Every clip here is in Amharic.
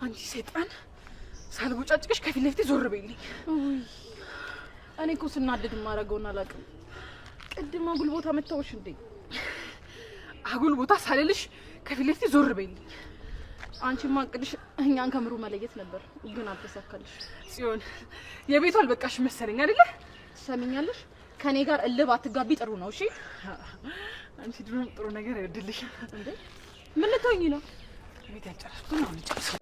አንቺ ሰይጣን ሳልቦጫጭቅሽ ከፊት ለፊት ዞር በይልኝ። እኔ እኮ ስናደድ ማረገውን አላውቅም። ቅድም አጉል ቦታ መታወሽ እንዴ? አጉል ቦታ ሳልልሽ ከፊት ለፊት ዞር በይልኝ። አንቺ ማቅድሽ እኛን ከምሩ መለየት ነበር ግን አልተሳካልሽ። ጽዮን የቤቱ አልበቃሽ መሰለኝ አይደለ? ትሰሚኛለሽ? ከኔ ጋር እልብ አትጋቢ ጥሩ ነው እሺ? አንቺ ድሮም ጥሩ ነገር አይወድልሽ እንዴ? ምን ልትሆኚ ነው? ቤት ያጨረስኩት ነው ልጨርሰው።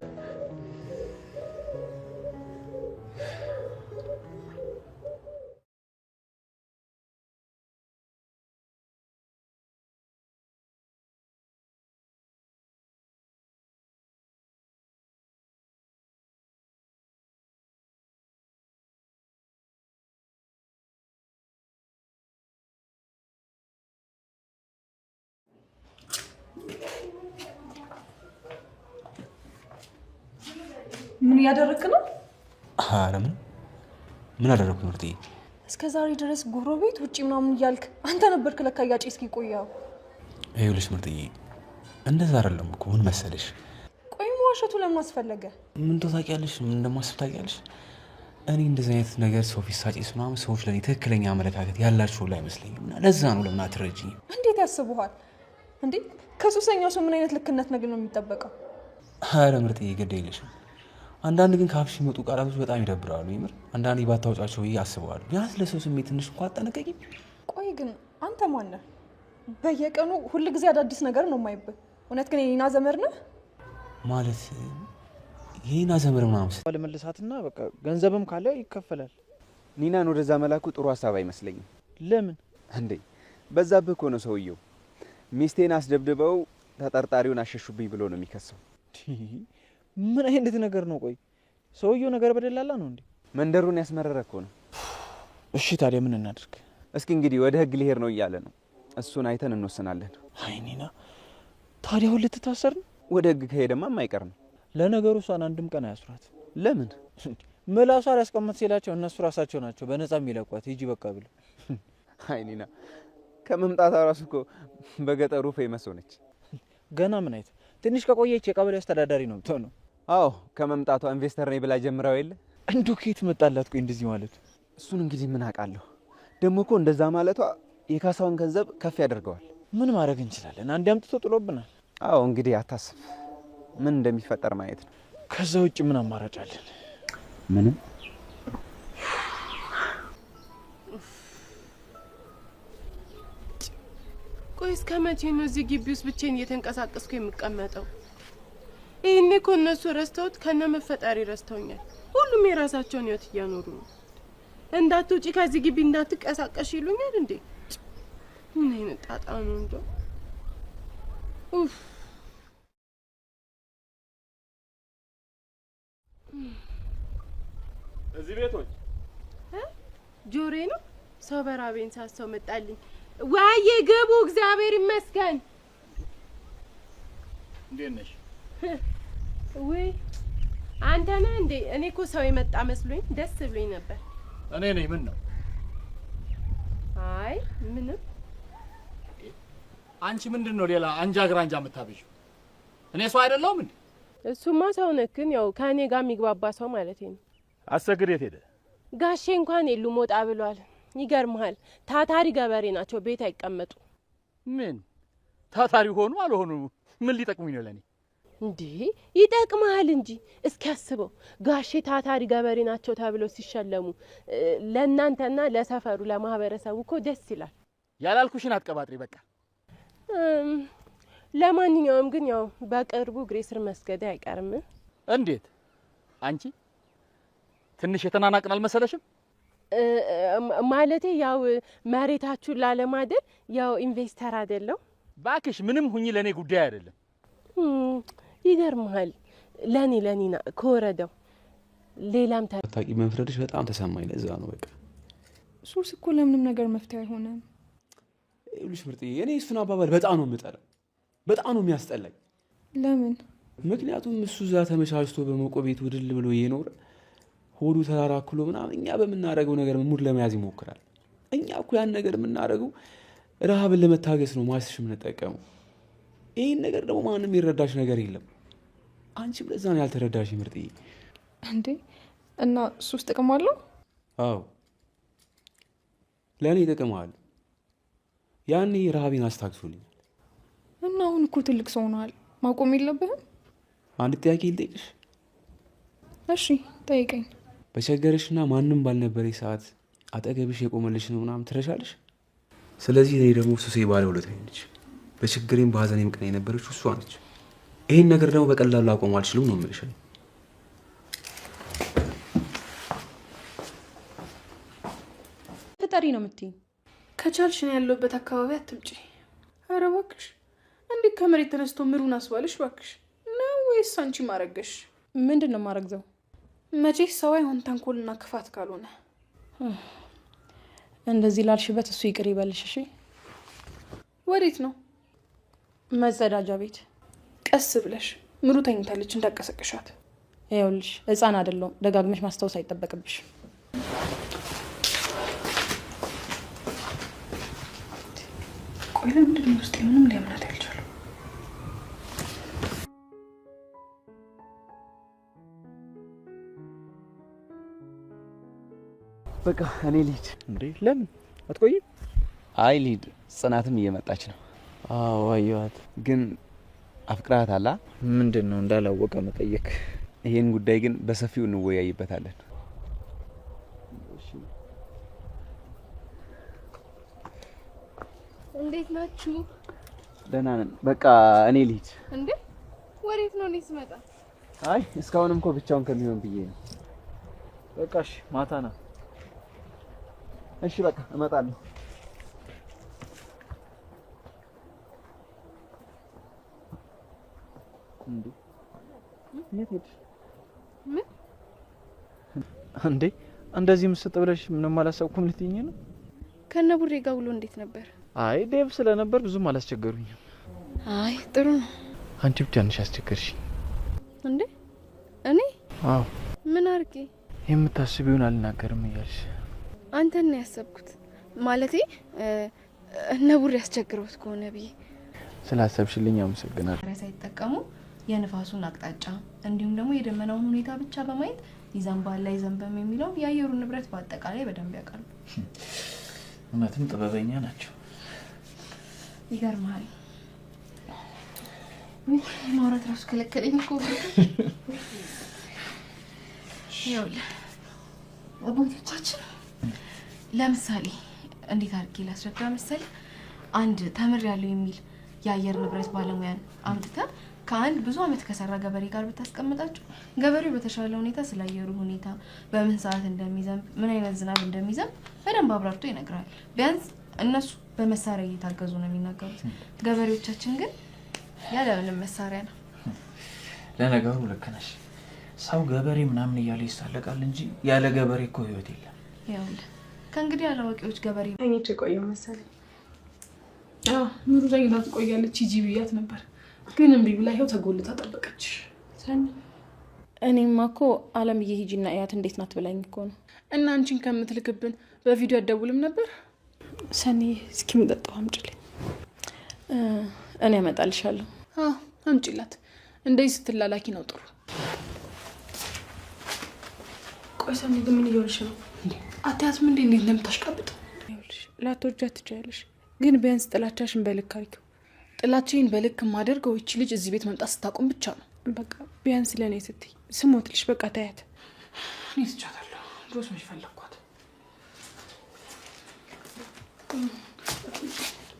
ምን ያደረክ ነው? አረ ምን አደረኩ ምርጤ? እስከ ዛሬ ድረስ ጎረቤት ውጪ ምናምን እያልክ አንተ ነበርክ ለካ ያጨስኪ ቆያው። ይኸውልሽ ምርጥዬ እንደዛ አይደለም እኮ ምን መሰለሽ። ቆይ መዋሸቱ ለምን አስፈለገ? ምን ታውቂያለሽ? ምን እንደማስብ ታውቂያለሽ? እኔ እንደዚህ አይነት ነገር ሰው ፊት ሳጨስ ምናምን ሰዎች ለኔ ትክክለኛ አመለካከት ያላቸው ላይ አይመስለኝም እና ለዛ ነው። ለምን አትረጂኝ? እንዴት ያስቡሃል እንዴ? ከሱሰኛው ሰው ምን አይነት ልክነት ነገር ነው የሚጠበቀው? አረ ምርጥዬ ግድ የለሽም። አንዳንድ ግን ካፍሽ የሚወጡ ቃላቶች በጣም ይደብራሉ። ይምር አንዳንዴ ባታውጫቸው ብዬ አስባለሁ። ቢያንስ ለሰው ስሜት ትንሽ እንኳን አትጠነቀቂም? ቆይ ግን አንተ ማን ነህ? በየቀኑ ሁሉ ጊዜ አዳዲስ ነገር ነው የማይብህ። እውነት ግን የኔና ዘመድ ነህ ማለት? የኔና ዘመድ ምናምን ለመልሳትና በቃ ገንዘብም ካለ ይከፈላል። ኒናን ወደዛ መላኩ ጥሩ ሀሳብ አይመስለኝም። ለምን እንዴ? በዛብህ እኮ ነው ሰውየው። ሚስቴን አስደብድበው ተጠርጣሪውን አሸሹብኝ ብሎ ነው የሚከሰው። ምን አይነት ነገር ነው? ቆይ ሰውየው ነገር በደላላ ነው እንዴ? መንደሩን ያስመረረ እኮ ነው። እሺ ታዲያ ምን እናድርግ? እስኪ እንግዲህ ወደ ህግ ሊሄድ ነው እያለ ነው። እሱን አይተን እንወስናለን። አይ ኒና ታዲያ ሁሉ ልትታሰር ነው? ወደ ህግ ከሄደማ የማይቀር ነው። ለነገሩ እሷን አንድም ቀን አያስራት። ለምን? ምላሷ ሊያስቀምጥ ሲላቸው እነሱ ራሳቸው ናቸው በነፃ የሚለቋት። ሂጂ በቃ ብለ። አይ ኒና ከመምጣቷ ራሱ እኮ በገጠሩ ፌመስ ሆነች። ገና ምን አይተ ትንሽ ከቆየች የቀበሌ አስተዳዳሪ ነው የምትሆነው። አዎ ከመምጣቷ ኢንቨስተር ነኝ ብላ ጀምራው የለ እንዱ ከየት መጣላት? ቆይ እንደዚህ ማለት እሱን እንግዲህ ምን አውቃለሁ። ደግሞ እኮ እንደዛ ማለቷ የካሳውን ገንዘብ ከፍ ያደርገዋል። ምን ማድረግ እንችላለን? አንድ አምጥቶ ጥሎብናል። አዎ እንግዲህ አታስብ፣ ምን እንደሚፈጠር ማየት ነው። ከዛ ውጭ ምን አማራጭ አለን? ምንም። ቆይ እስከ መቼ ነው እዚህ ግቢ ውስጥ ብቻዬን እየተንቀሳቀስኩ የምቀመጠው? ይሄኔ እኮ እነሱ ረስተውት ከነ መፈጠሪ ረስተውኛል። ሁሉም የራሳቸውን ህይወት እያኖሩ ነው። እንዳትውጪ ከዚህ ግቢ እንዳትቀሳቀሽ ይሉኛል እንዴ? ምን አይነት ጣጣ ነው እንዴ? ኡፍ እዚህ ቤቶች ጆሬ ነው ሰው በራቤን ሳሰው መጣልኝ። ዋዬ ግቡ፣ እግዚአብሔር ይመስገን። እንዴት ነሽ? ወይ አንተ ነህ እንዴ? እኔ እኮ ሰው የመጣ መስሎኝ ደስ ብሎኝ ነበር። እኔ ነኝ። ምን ነው? አይ ምንም። አንቺ ምንድነው ሌላ አንጃ ግራንጃ የምታበዢው? እኔ ሰው አይደለሁም እንዴ? እሱማ ሰው ነህ፣ ግን ያው ከኔ ጋር የሚግባባ ሰው ማለት ነው። አሰግድ የት ሄደ? ጋሼ እንኳን የሉም ወጣ ብሏል። ይገርምሃል፣ ታታሪ ገበሬ ናቸው፣ ቤት አይቀመጡ። ምን ታታሪ ሆኑ አልሆኑ ምን ሊጠቅሙኝ ነው ለኔ? እንዴ ይጠቅማል እንጂ እስኪ አስበው፣ ጋሼ ታታሪ ገበሬ ናቸው ተብለው ሲሸለሙ ለእናንተና ለሰፈሩ ለማህበረሰቡ እኮ ደስ ይላል። ያላልኩሽን አትቀባጥሪ በቃ። ለማንኛውም ግን ያው በቅርቡ እግሬ ስር መስገድ አይቀርም። እንዴት? አንቺ ትንሽ የተናናቅን አልመሰለሽም? ማለቴ ያው መሬታችሁን ላለማደል ያው ኢንቨስተር አይደለም። ባክሽ ምንም ሁኚ ለኔ ጉዳይ አይደለም። ይገርምሃል፣ ለኔና ከወረደው ሌላም ታቂ መንፍረድሽ በጣም ተሰማኝ። ለዛ ነው በቃ ሱስ እኮ ለምንም ነገር መፍትሄ አይሆንም። ይኸውልሽ ምርጥዬ፣ እኔ እሱን አባባል በጣም ነው የምጠላው፣ በጣም ነው የሚያስጠላኝ። ለምን? ምክንያቱም እሱ እዛ ተመቻችቶ በሞቆ ቤት ውድል ብሎ እየኖረ ሆዱ ተራራክሎ ምናምን እኛ በምናደርገው ነገር ሙድ ለመያዝ ይሞክራል። እኛ እኮ ያን ነገር የምናደርገው ረሃብን ለመታገስ ነው ማስሽ የምንጠቀመው። ይህን ነገር ደግሞ ማንም ይረዳሽ ነገር የለም። አንቺም ለዛ ነው ያልተረዳሽ ምርጥዬ። እንዴ እና ሱስ ጥቅም አለው? አዎ ለእኔ ጥቅም አለው። ያኔ ረሃቤን አስታግሶልኛል። እና አሁን እኮ ትልቅ ሰው ሆነሃል፣ ማቆም የለብህም? አንድ ጥያቄ ልጠይቅሽ? እሺ ጠይቀኝ። በቸገረሽና ማንም ባልነበረሽ ሰዓት አጠገብሽ የቆመልሽ ነው ምናምን ትረሻለሽ? ስለዚህ እኔ ደግሞ ሱሴ ባለውለታዬ ነች። በችግሬም በሀዘኔም ቀን የነበረች እሷ ነች። ይህን ነገር ደግሞ በቀላሉ አቆም አልችልም ነው የምልሽ። ፈጣሪ ነው የምትይኝ? ከቻልሽ ነው ያለሁበት አካባቢ አትምጪ። ኧረ እባክሽ እንዴት ከመሬት ተነስቶ ምሩን አስባለሽ እባክሽ? ነው ወይስ አንቺ ማረገሽ? ምንድን ነው የማረግዘው? መቼስ ሰው አይሆን ተንኮልና ክፋት ካልሆነ። እንደዚህ ላልሽበት እሱ ይቅር ይበልሽ። እሺ ወዴት ነው? መጸዳጃ ቤት። ቀስ ብለሽ፣ ምሩ ተኝታለች እንዳቀሰቅሻት። ይኸውልሽ ህፃን አይደለሁም፣ ደጋግመሽ ማስታወስ አይጠበቅብሽ። ቆይ ለምንድን ነው ውስጥ ምንም ሊያምናት ያልቻለው? በቃ እኔ ልሂድ። እንዴ ለምን አትቆይም? አይ ልሂድ፣ ጽናትም እየመጣች ነው። አዎ አየኋት። ግን አፍቅራት አላ? ምንድን ነው እንዳላወቀ መጠየቅ? ይሄን ጉዳይ ግን በሰፊው እንወያይበታለን። እንዴት ናችሁ? ደህና ነን። በቃ እኔ ልሂድ። እንዴ ወዴት ነው? እኔ ስመጣ አይ እስካሁንም እኮ ብቻውን ከሚሆን ብዬ ነው። በቃ እሺ ማታ ና። እሺ በቃ እመጣለሁ። እንዴ የት ሄድሽ? ምን እንዴ እንደዚህ ምስጥ ብለሽ ምንም አላሰብኩም ልትይኝ ነው? ከነቡሬ ጋር ውሎ እንዴት ነበር? አይ ዴቭ ስለነበር ብዙም አላስቸገሩኝም። አይ ጥሩ ነው። አንቺ ብቻ ነሽ አስቸገርሽ። እንዴ እኔ? አዎ ምን አርጌ? የምታስቢውን አልናገርም እያልሽ። አንተን ነው ያሰብኩት። ማለቴ እነቡሬ ያስቸግረውት ከሆነ ብዬ። ስላሰብሽልኝ አመሰግናለሁ። ሳይጠቀሙ የንፋሱን አቅጣጫ እንዲሁም ደግሞ የደመናውን ሁኔታ ብቻ በማየት ይዘንባል አይዘንብም የሚለውን የአየሩን ንብረት በአጠቃላይ በደንብ ያውቃሉ። እውነትም ጥበበኛ ናቸው። ይገርማል። ማውራት ራሱ ከለከለኝ እኮ። ይኸውልህ አባቶቻችን ለምሳሌ እንዴት አድርጌ ላስረዳ መሰለህ? አንድ ተምሬያለሁ የሚል የአየር ንብረት ባለሙያን አምጥተህ ከአንድ ብዙ አመት ከሰራ ገበሬ ጋር ብታስቀምጣቸው ገበሬው በተሻለ ሁኔታ ስለ አየሩ ሁኔታ፣ በምን ሰዓት እንደሚዘንብ፣ ምን አይነት ዝናብ እንደሚዘንብ በደንብ አብራርቶ ይነግራል። ቢያንስ እነሱ በመሳሪያ እየታገዙ ነው የሚናገሩት። ገበሬዎቻችን ግን ያለ ምንም መሳሪያ ነው። ለነገሩ ልክ ነሽ። ሰው ገበሬ ምናምን እያለ ይሳለቃል እንጂ ያለ ገበሬ እኮ ህይወት የለም። ይኸውልህ ከእንግዲህ አላዋቂዎች ገበሬ ተኝቼ ቆየሁ መሰለኝ። አዎ ምሩ ተኝታ ትቆያለች ሂጂ ብያት ነበር፣ ግን እምቢ ብላ ይኸው ተጎልታ ጠበቀች። ሰኒ እኔማ እኮ አለምዬ ሂጂና እያት እንዴት ናት ብላኝ እኮ ነው። እና አንቺን ከምትልክብን በቪዲዮ አትደውልም ነበር? ሰኒ እስኪ የምጠጣው አምጪልኝ። እኔ አመጣልሻለሁ። አዎ አምጪላት። እንደዚህ ስትላላኪ ነው ጥሩ። ቆይ ሰኒ ግን ምን እየሆንሽ ነው? አትያትም እንዴ? እንዴት እንደምታሽቃብጥ ላትወጃት ትችያለሽ፣ ግን ቢያንስ ጥላቻሽን በልክ አድርጊው። ጥላቻዬን በልክ የማደርገው ይቺ ልጅ እዚህ ቤት መምጣት ስታቆም ብቻ ነው። በቃ ቢያንስ ለእኔ ስትይ ስሞትልሽ። በቃ ታያት። እኔ ትቻታለሁ። ድሮስ መች ፈለግኳት።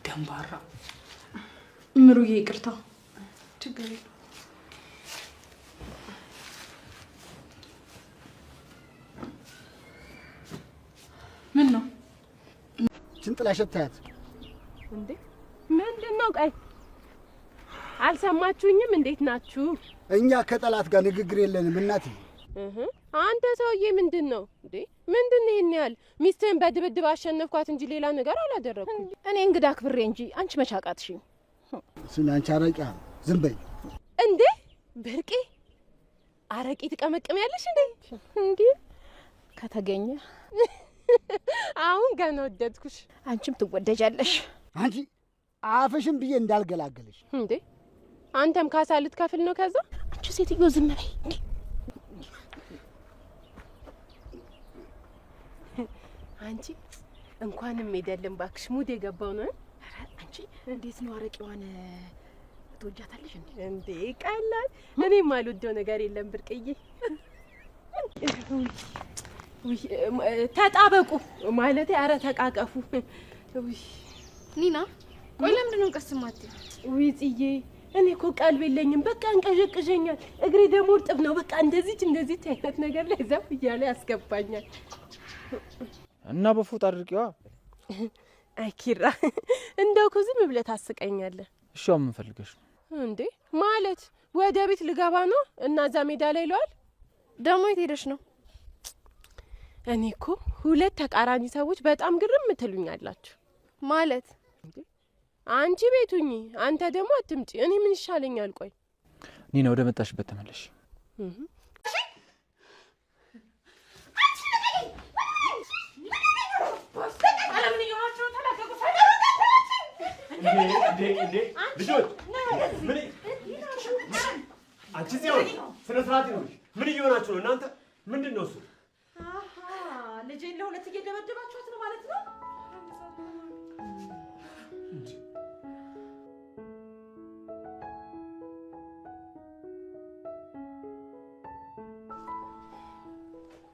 ደንባራ ምሩዬ ይቅርታ። ችግር የለውም። ምን ነው ጭንጥላሸት ታያት እንዴ? ምንድን ነው? ቀይ አልሰማችሁኝም? እንዴት ናችሁ? እኛ ከጠላት ጋር ንግግር የለንም እናቴ። አንተ ሰውዬ ምንድን ነው እንዴ? ምንድን ነው ይሄን ያህል? ሚስትህን በድብድብ አሸነፍኳት እንጂ ሌላ ነገር አላደረኩም። እኔ እንግዳ አክብሬ እንጂ አንቺ መቻቃትሽኝ። እሱን አንቺ አረቂያ ዝም በይ እንዴ። ብርቄ አረቂ ትቀመቅሚያለሽ እንዴ? እንዴ ከተገኘ አሁን ገና ወደድኩሽ። አንቺም ትወደጃለሽ። አንቺ አፍሽን ብዬ እንዳልገላገልሽ እንዴ። አንተም ካሳ ልትከፍል ነው? ከዛ አንቺ ሴትዮ ዝም በይ። አንቺ እንኳንም ሄደልን ባክሽ፣ ሙድ የገባው ነው። አንቺ እንዴት ነው አረቂዋን ትወጃታለሽ እንዴ? ቀላል። እኔም አልወደው ነገር የለም ብርቅዬ። ተጣበቁ ማለቴ፣ አረ ተቃቀፉ። ኒና ቆይ ለምንድን ነው ቀስ ማትይ? ውይ ጽዬ፣ እኔ እኮ ቀልብ የለኝም። በቃ እንቀዠቅዠኛል። እግሬ ደግሞ እርጥብ ነው። በቃ እንደዚች አይነት ነገር ላይ ዘፍ እያለ ያስገባኛል። እና በፎጣ አድርቂዋ። አይ ኪራ፣ እንደው እኮ ዝም ብለህ ታስቀኛለህ። እሺ ምን ፈልገሽ ነው እንዴ? ማለት ወደ ቤት ልገባ ነው እና እዛ ሜዳ ላይ ለዋል። ደግሞ የት ሄደሽ ነው? እኔ እኮ ሁለት ተቃራኒ ሰዎች በጣም ግርም ትሉኛላችሁ። ማለት አንቺ ቤቱኝ፣ አንተ ደግሞ አትምጪ። እኔ ምን ይሻለኛል? ቆይ ኒና፣ ወደ መጣሽበት ተመለሽ። ልጆች አንቺ ጽዮን ስነ ስርዓት ነው። ምን እየሆናችሁ ነው እናንተ? ምንድን ነው እሱ? ልጄን ለሁለት እየደበደባችኋት ነው ማለት ነው?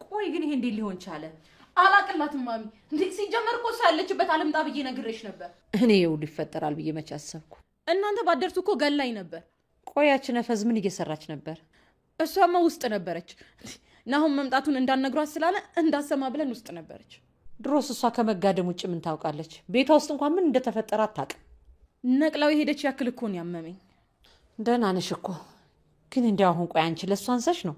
ቆይ ግን ይሄ እንዴት ሊሆን ቻለ? አላቅላትም ማሚ። እንዴ ሲጀመር እኮ እሷ ያለችበት አለምጣ ብዬ ነግሬሽ ነበር። እኔ ይኸውልህ ይፈጠራል ብዬ መች አሰብኩ። እናንተ ባደርሱ እኮ ገላኝ ነበር። ቆያች ነፈዝ ምን እየሰራች ነበር? እሷማ ውስጥ ነበረች። ናሁን መምጣቱን እንዳነግሯት ስላለ እንዳሰማ ብለን ውስጥ ነበረች። ድሮስ እሷ ከመጋደም ውጭ ምን ታውቃለች? ቤቷ ውስጥ እንኳን ምን እንደተፈጠረ አታውቅም። ነቅላው የሄደች ያክል እኮ ነው ያመመኝ። ደህና ነሽ እኮ ግን እንዲያው አሁን ቆይ አንቺ ለእሷ አንሰሽ ነው?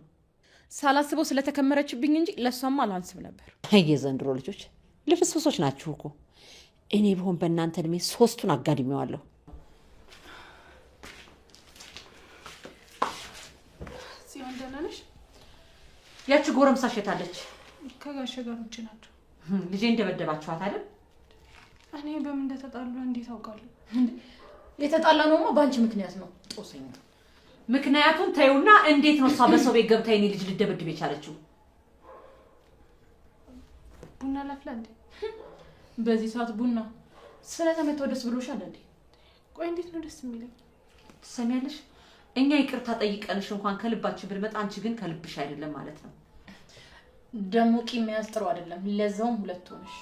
ሳላስበው ስለተከመረችብኝ እንጂ ለእሷማ አላንስም ነበር። የዘንድሮ ልጆች ልፍስፍሶች ናችሁ እኮ። እኔ ቢሆን በእናንተ እድሜ 3ቱን አጋድሜዋለሁ። ሲሆን ደህና ነሽ? ያቺ ጎረምሳሽ የታለች? ከጋሼ ጋር ውጭ ናቸው። ልጄ እንደበደባችኋት አይደል? እኔ በምን እንደተጣሉ እንዴት አውቃለሁ? የተጣላ ነውማ በአንቺ ምክንያት ነው። ጦሰኛ። ምክንያቱም ተይውና፣ እንዴት ነው እሷ በሰው ቤት ገብታ የኔ ልጅ ልደበድብ የቻለችው? ቡና ላፍላ እንዴ? በዚህ ሰዓት ቡና ስለተመተው ደስ ብሎሻል እንዴ? ቆይ እንዴት ነው ደስ የሚለኝ? ትሰሚያለሽ? እኛ ይቅርታ ጠይቀንሽ እንኳን ከልባችን ብንመጣ፣ አንቺ ግን ከልብሽ አይደለም ማለት ነው። ደሞ ቂም መያዝ ጥሩ አይደለም። ለዛውም ሁለት ሆነሽ።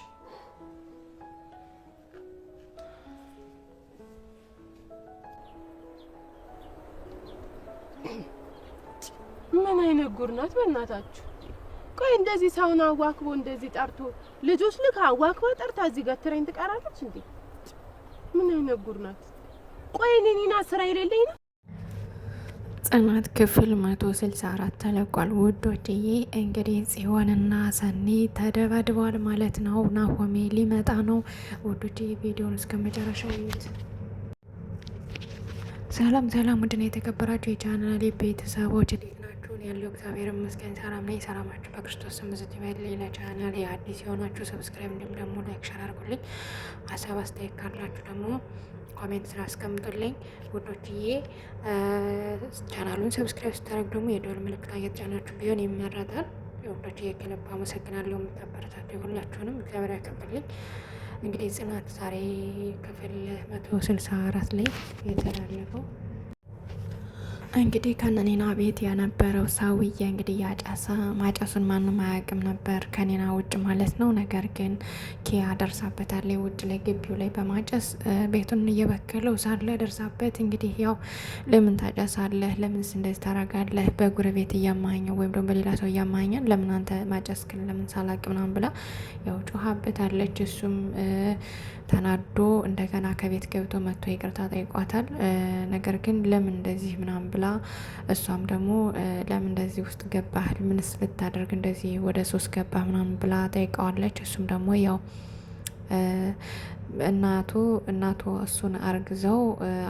ምን አይነት ጉር ናት በእናታችሁ? ቆይ እንደዚህ ሰውን አዋክቦ እንደዚህ ጠርቶ ልጆች ልክ አዋክባ ጠርታ እዚህ ጋር ትሬን ትቀራለች እንዴ? ምን አይነት ጉር ናት? ቆይ ኒና ስራ የሌለኝ ነው። ጽናት ክፍል 164 ተለቋል ውዶችዬ። እንግዲህ ጽዮንና ሰኒ ተደባድበዋል ማለት ነው። ናሆሜ ሊመጣ ነው ውዶችዬ። ቪዲዮውን እስከ መጨረሻው እዩት። ሰላም ሰላም፣ ውድና የተከበራችሁ የቻናሌ ቤተሰቦች እንዴት ናችሁ? ያለው እግዚአብሔር ይመስገን ሰላም ነኝ። ሰላማችሁ በክርስቶስ ስም ይብዛ ይበል። ለቻናሌ አዲስ የሆናችሁ ሰብስክራይብ እንዲሁም ደግሞ ላይክ ሸር አድርጉልኝ። ሀሳብ አስተያየት ካላችሁ ደግሞ ኮሜንት ስራ አስቀምጡልኝ ውዶችዬ። ቻናሉን ሰብስክራይብ ስታደርጉ ደግሞ የደወል ምልክት እየተጫናችሁ ቢሆን ይመረጣል። ውዶችዬ ከልብ አመሰግናለሁ። የምታበረታቱ ሁላችሁንም እግዚአብሔር ያከብርልኝ። እንግዲህ ጽናት ዛሬ ክፍል 164 ላይ የተላለፈው እንግዲህ ከነኔና ቤት የነበረው ሰውዬ እንግዲህ ያጫሳ ማጨሱን ማንም አያውቅም ነበር ከኔና ውጭ ማለት ነው። ነገር ግን ኪያ ደርሳበታለች። ውጭ ላይ ግቢው ላይ በማጨስ ቤቱን እየበከለው ሳለ ደርሳበት እንግዲህ ያው ለምን ታጨሳለህ? ለምንስ እንደዚህ ታደርጋለህ? በጉረቤት እያማኘው ወይም ደግሞ በሌላ ሰው እያማኘን ለምን አንተ ማጨስክን ለምን ሳላቅ ምናምን ብላ ያው ጮሃበታለች። እሱም ተናዶ እንደገና ከቤት ገብቶ መጥቶ ይቅርታ ጠይቋታል። ነገር ግን ለምን እንደዚህ ምናምን ብላ እሷም ደግሞ ለምን እንደዚህ ውስጥ ገባህ? ምንስ ብታደርግ እንደዚህ ወደ ሶስት ገባህ ምናምን ብላ ጠይቀዋለች። እሱም ደግሞ ያው እናቱ እሱን አርግዘው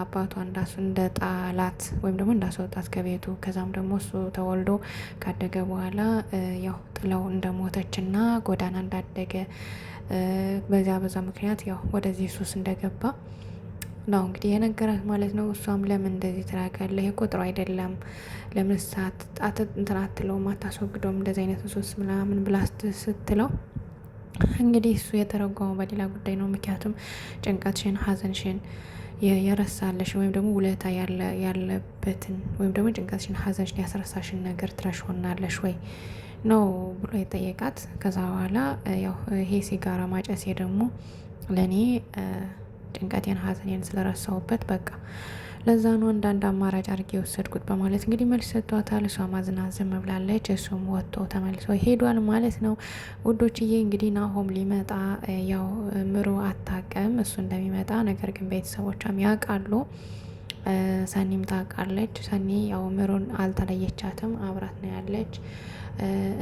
አባቷ እንደ ጣላት ወይም ደግሞ እንዳስወጣት ከቤቱ ከዛም ደግሞ እሱ ተወልዶ ካደገ በኋላ ያው ጥለው እንደሞተችና ጎዳና እንዳደገ በዛ ምክንያት ያው ወደዚህ ሱስ እንደገባ ነው እንግዲህ የነገራት ማለት ነው። እሷም ለምን እንደዚህ ትራጋለህ? ይሄ ቁጥሩ አይደለም፣ ለምን እንትን አትለውም፣ አታስወግደውም እንደዚህ አይነት ሱስ ምናምን ብላ ስትለው እንግዲህ እሱ የተረጎመው በሌላ ጉዳይ ነው። ምክንያቱም ጭንቀትሽን፣ ሀዘንሽን የረሳለሽ ወይም ደግሞ ውለታ ያለበትን ወይም ደግሞ ጭንቀትሽን፣ ሀዘንሽን ያስረሳሽን ነገር ትረሽ ሆናለሽ ወይ ነው ብሎ የጠየቃት። ከዛ በኋላ ያው ይሄ ሲጋራ ማጨሴ ደግሞ ለእኔ ጭንቀቴን ሀዘኔን ስለረሳውበት በቃ ለዛ ነው አንዳንድ አማራጭ አድርጌ የወሰድኩት በማለት እንግዲህ መልስ ሰጥቷታል። እሷ ማዝና ዝም ብላለች። እሱም ወጥቶ ተመልሶ ሄዷል ማለት ነው። ውዶችዬ እንግዲህ ናሆም ሊመጣ ያው ምሩ አታውቅም እሱ እንደሚመጣ፣ ነገር ግን ቤተሰቦቿም ያውቃሉ። ሰኒም ታውቃለች። ሰኒ ያው ምሩን አልተለየቻትም፣ አብራት ነው ያለች።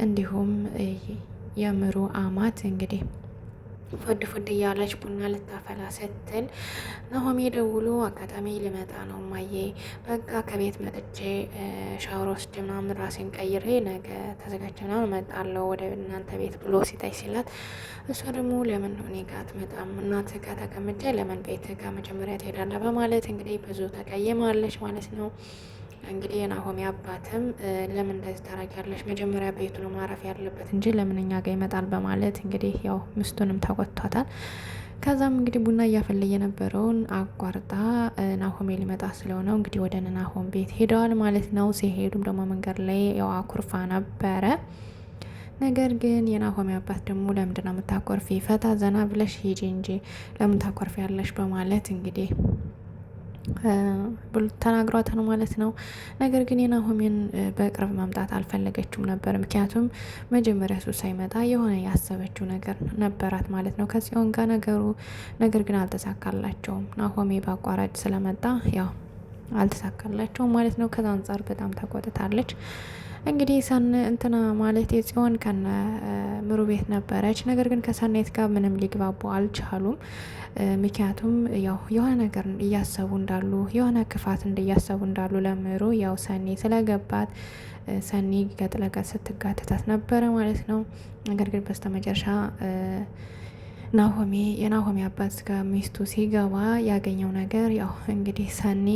እንዲሁም የምሩ አማት እንግዲህ ፉድ እያለች ቡና ልታፈላ ስትል ናሆሜ ደውሎ አጋጣሚ ልመጣ ነው ማዬ፣ በቃ ከቤት መጥቼ ሻወር ወስጄ ምናምን ራሴን ቀይሬ ነገ ተዘጋጅቼ ምናምን እመጣለሁ ወደ እናንተ ቤት ብሎ ሲታይ ሲላት፣ እሷ ደግሞ ለምን እኔ ጋር አትመጣም? እናትህ ጋር ተቀምጬ ለምን ቤትህ ጋር መጀመሪያ ትሄዳለህ? በማለት እንግዲህ ብዙ ተቀይማለች ማለት ነው። እንግዲህ የናሆሚ አባትም ለምን እንደዚህ ታረጊያለሽ? መጀመሪያ ቤቱ ነው ማረፍ ያለበት እንጂ ለምን እኛ ጋር ይመጣል? በማለት እንግዲህ ያው ሚስቱንም ተቆጥቷታል። ከዛም እንግዲህ ቡና እያፈለ የነበረውን አቋርጣ ናሆሜ ሊመጣ ስለሆነው እንግዲህ ወደ ናሆም ቤት ሄደዋል ማለት ነው። ሲሄዱም ደግሞ መንገድ ላይ ያው አኩርፋ ነበረ። ነገር ግን የናሆሚ አባት ደግሞ ለምንድን ነው የምታኮርፊ? ፈታ ዘና ብለሽ ሂጂ እንጂ ለምን ታኮርፊ ያለሽ? በማለት እንግዲህ ተናግሯታል ማለት ነው። ነገር ግን የናሆሜን በቅርብ መምጣት አልፈለገችውም ነበር። ምክንያቱም መጀመሪያ እሱ ሳይመጣ የሆነ ያሰበችው ነገር ነበራት ማለት ነው ከጽዮን ጋር ነገር ግን አልተሳካላቸውም። ናሆሜ በአቋራጭ ስለመጣ ያው አልተሳካላቸውም ማለት ነው። ከዛ አንጻር በጣም ተቆጥታለች። እንግዲህ እንትና ማለት የጽዮን ከነ ምሩ ቤት ነበረች። ነገር ግን ከሰናይት ጋር ምንም ሊግባቡ አልቻሉም። ምክንያቱም ያው የሆነ ነገር እያሰቡ እንዳሉ የሆነ ክፋት እያሰቡ እንዳሉ ለምሩ ያው ሰኒ ስለገባት ሰኒ ገጥለቀት ስትጋተታት ነበረ ማለት ነው። ነገር ግን በስተመጨረሻ የናሆሜ አባት ጋር ሚስቱ ሲገባ ያገኘው ነገር ያው እንግዲህ ሰኒ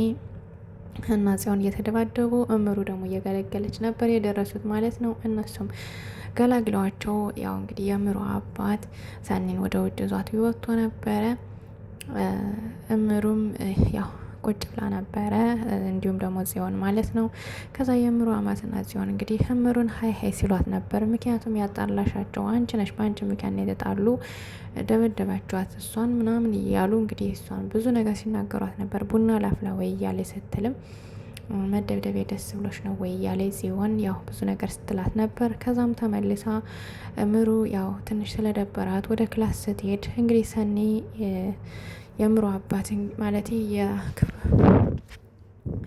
እና ጽዮን እየተደባደቡ እምሩ ደግሞ እየገለገለች ነበር የደረሱት ማለት ነው። እነሱም ገላግለዋቸው ያው እንግዲህ የምሩ አባት ሰኒን ወደ ውጭ ዟት ይወጥቶ ነበረ። እምሩም ያው ቁጭ ብላ ነበረ፣ እንዲሁም ደግሞ ጽዮን ማለት ነው። ከዛ የምሩ አማትና ጽዮን እንግዲህ እምሩን ሀይ ሲሏት ነበር። ምክንያቱም ያጣላሻቸው አንቺ ነሽ፣ በአንቺ ምክንያት የተጣሉ ደበደባቸዋት እሷን ምናምን እያሉ እንግዲህ እሷን ብዙ ነገር ሲናገሯት ነበር። ቡና ላፍላ ወይ እያለ ስትልም መደብደቤ ደስ ብሎች ነው ወይ እያለ ጽዮን ያው ብዙ ነገር ስትላት ነበር። ከዛም ተመልሳ እምሩ ያው ትንሽ ስለደበራት ወደ ክላስ ስትሄድ እንግዲህ ሰኒ የምሩ አባት ማለት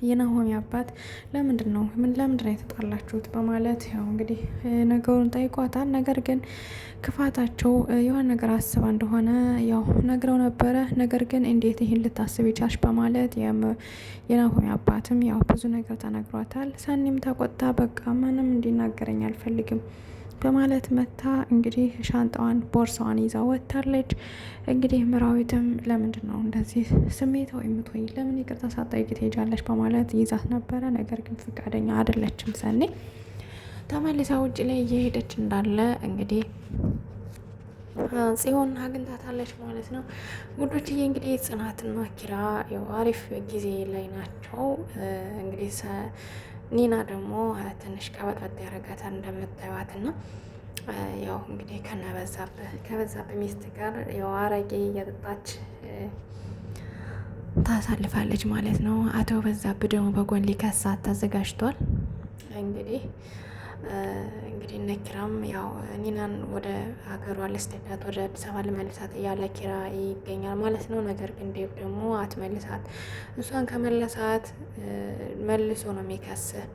የናሆሚ አባት ለምንድን ነው የተጣላችሁት? በማለት ያው እንግዲህ ነገሩን ጠይቋታል። ነገር ግን ክፋታቸው የሆነ ነገር አስባ እንደሆነ ያው ነግረው ነበረ። ነገር ግን እንዴት ይህን ልታስብ ይቻልሽ? በማለት የናሆሚ አባትም ያው ብዙ ነገር ተነግሯታል። ሰኒም ተቆጣ። በቃ ማንም እንዲናገረኝ አልፈልግም በማለት መታ እንግዲህ ሻንጣዋን ቦርሳዋን ይዛ ወጥታለች። እንግዲህ ምራዊትም ለምንድን ነው እንደዚህ ስሜታዊ የምትሆኝ? ለምን ይቅርታ ሳትጠይቂ ትሄጃለች? በማለት ይዛት ነበረ። ነገር ግን ፈቃደኛ አይደለችም። ሰኒ ተመልሳ ውጭ ላይ እየሄደች እንዳለ እንግዲህ ጽዮን አግኝታታለች ማለት ነው። ጉዶችዬ እንግዲህ ጽናትና ኪራ ያው አሪፍ ጊዜ ላይ ናቸው። እንግዲህ ኒና ደግሞ ትንሽ ቀበጥበጥ ያደረጋታል እንደምታዩት ና ያው እንግዲህ ከበዛብህ ሚስት ጋር ያው አረቄ እየጠጣች ታሳልፋለች ማለት ነው። አቶ በዛብህ ደግሞ በጎን ሊከሳት ተዘጋጅቷል። እንግዲህ እነ ኪራም ያው ኒናን ወደ ሀገሯ ልስደዳት ወደ አዲስ አበባ ልመልሳት እያለ ኪራ ይገኛል ማለት ነው። ነገር ግን ዴብ ደግሞ አትመልሳት፣ እሷን ከመለሳት መልሶ ነው የሚከስህ፣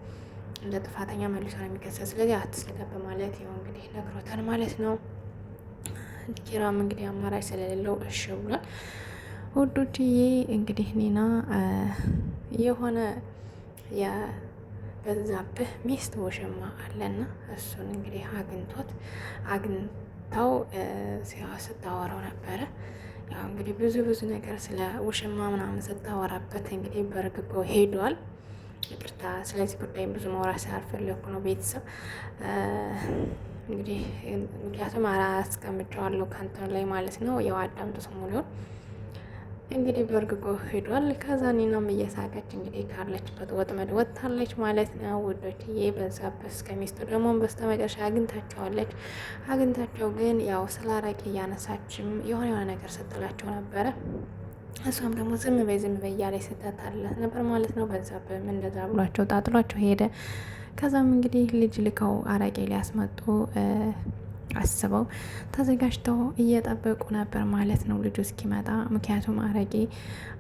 እንደ ጥፋተኛ መልሶ ነው የሚከስህ፣ ስለዚህ አትስደድ በማለት ያው እንግዲህ ነግሮታል ማለት ነው። ኪራም እንግዲህ አማራጭ ስለሌለው እሺ ብሏል። ውዶችዬ እንግዲህ ኒና የሆነ በዛብህ ሚስት ውሽማ አለና እሱን እንግዲህ አግኝታው ስታወራው ነበረ። ያው እንግዲህ ብዙ ነገር ስለ ውሽማ ምናምን ስታወራበት እንግዲህ በርግጎ ሄዷል። ይቅርታ ስለዚህ ጉዳይ ብዙ ማውራት ስላልፈለኩ ነው ቤተሰብ እንግዲህ ምክንያቱም አስቀምጨዋለሁ ከንትን ላይ ማለት ነው። ያው አዳምጡ ሙሉውን እንግዲህ በርግጎ ሄዷል። ከዛ ኒናም እየሳቀች እንግዲህ ካለችበት ወጥመድ ወጥታለች ማለት ነው ውዶችዬ። በዛብህ እስከ ሚስቱ ደግሞ በስተመጨረሻ አግኝታቸዋለች። አግኝታቸው ግን ያው ስለ አረቄ እያነሳችም የሆነ ነገር ስትላቸው ነበረ። እሷም ደግሞ ዝም በይ እያለች ስተታለት ነበር ማለት ነው። በዛብህም እንደዛ ብሏቸው ጣጥሏቸው ሄደ። ከዛም እንግዲህ ልጅ ልከው አረቄ ሊያስመጡ አስበው ተዘጋጅተው እየጠበቁ ነበር ማለት ነው ልጁ እስኪመጣ። ምክንያቱም አረቄ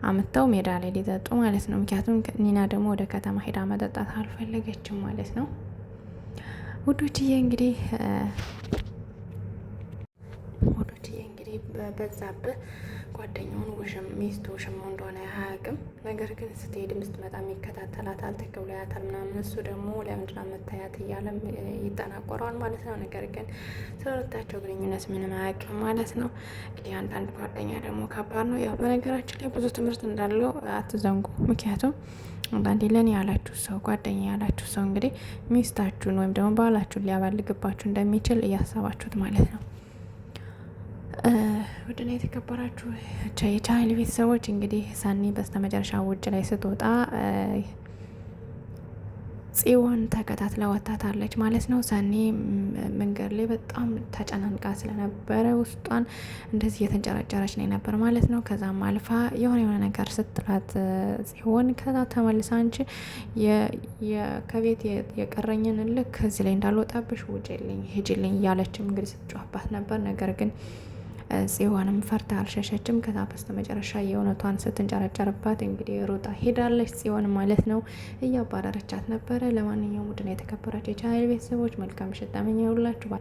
አምጥተው ሜዳ ላይ ሊጠጡ ማለት ነው። ምክንያቱም ኒና ደግሞ ወደ ከተማ ሄዳ መጠጣት አልፈለገችም ማለት ነው ውዶችዬ። እንግዲህ በዛብህ ጓደኛውን ሚስቱ ውሽማው እንደሆነ አያውቅም። ነገር ግን ስትሄድ ስትመጣ የሚከታተላታል፣ ትክብ ላያታል ምናምን። እሱ ደግሞ ለምንድን ነው የምታያት እያለም ይጠናቆረዋል ማለት ነው። ነገር ግን ስለሁለታቸው ግንኙነት ምንም አያውቅም ማለት ነው። እንግዲህ አንዳንድ ጓደኛ ደግሞ ከባድ ነው። ያው በነገራችን ላይ ብዙ ትምህርት እንዳለው አትዘንጉ። ምክንያቱም አንዳንዴ ለኔ ያላችሁ ሰው ጓደኛ ያላችሁ ሰው እንግዲህ ሚስታችሁን ወይም ደግሞ ባላችሁን ሊያባልግባችሁ እንደሚችል እያሰባችሁት ማለት ነው። ውድና የተከበራችሁ የቻይል ቤተሰቦች እንግዲህ ሰኒ በስተመጨረሻ ውጭ ላይ ስትወጣ ጽዮን ተከታትላ ወታታለች ማለት ነው። ሰኒ መንገድ ላይ በጣም ተጨናንቃ ስለነበረ ውስጧን እንደዚህ እየተንጨረጨረች ነው ነበር ማለት ነው። ከዛም አልፋ የሆነ ነገር ስትላት ጽዮን ከዛ ተመልሳ አንቺ ከቤት የቀረኝን ልክ እዚህ ላይ እንዳልወጣብሽ ውጭልኝ ሂጂልኝ እያለችም እንግዲህ ስትጮህባት ነበር። ነገር ግን ጽዮንም ፈርታ አልሸሸችም። ከዛ በስተመጨረሻ የእውነቷን ስትንጨረጨርባት እንግዲህ ሩጣ ሄዳለች ጽዮን ማለት ነው። እያባረረቻት ነበረ። ለማንኛውም ውድና የተከበራችሁ የቻናል ቤተሰቦች መልካም ምሽት ተመኘሁላችሁ።